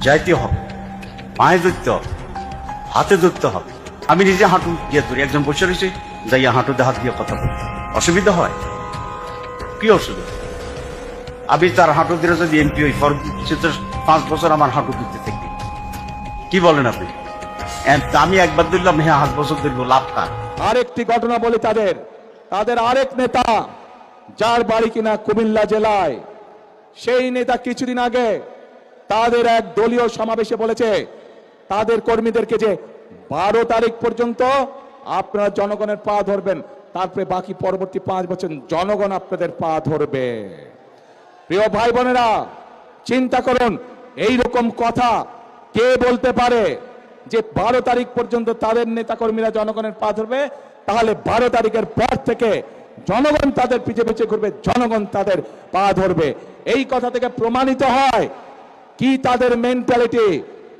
যাইতে হবে, পায়ে ধরতে হবে, হাতে ধরতে হবে। আমি নিজে হাঁটু দিয়ে ধরি, একজন বসে রয়েছে, যাইয়া হাঁটুতে হাত দিয়ে কথা বলতে অসুবিধা হয়? কি অসুবিধা? আমি তার হাঁটু দিয়ে যদি এমপি হই, সে তো 5 বছর আমার হাঁটু দিতে থাকবে। কি বলেন আপনি? আমি একবার ধরলাম, হ্যাঁ 8 বছর ধরবো, লাভ কার? আরেকটি ঘটনা বলি, তাদের আরেক নেতা, যার বাড়ি কিনা কুমিল্লা জেলায়, সেই নেতা কিছুদিন আগে তাদের এক দলীয় সমাবেশে বলেছে তাদের কর্মীদেরকে যে 12 তারিখ পর্যন্ত আপনারা জনগণের পা ধরবেন, তারপরে বাকি পরবর্তী 5 বছর জনগণ আপনাদের পা ধরবে। প্রিয় ভাই বোনেরা, চিন্তা করুন, এই রকম কথা কে বলতে পারে যে 12 তারিখ পর্যন্ত তাদের নেতাকর্মীরা জনগণের পা ধরবে? তাহলে 12 তারিখের পর থেকে জনগণ তাদের পিছে পিছে ঘুরবে, জনগণ তাদের পা ধরবে। এই কথা থেকে প্রমাণিত হয় কি তাদের মেন্টালিটি,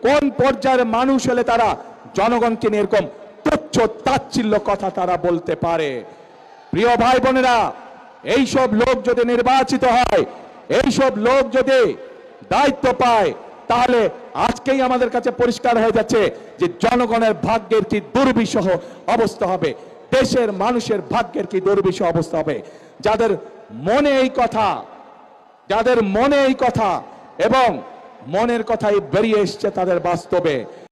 কোন পর্যায়ের মানুষ হলে তারা জনগণকে নিয়ে এরকম তুচ্ছ তাচ্ছিল্য কথা তারা বলতে পারে। প্রিয় ভাই বোনেরা, এইসব লোক যদি নির্বাচিত হয়, এইসব লোক যদি দায়িত্ব পায়, তাহলে আজকেই আমাদের কাছে পরিষ্কার হয়ে যাচ্ছে যে জনগণের ভাগ্যের কি দুর্বিষহ অবস্থা হবে, দেশের মানুষের ভাগ্যের কি দুর্বিষহ অবস্থা হবে। যাদের মনে এই কথা এবং মনের কথাই বেরিয়ে এসছে তাদের বাস্তবে।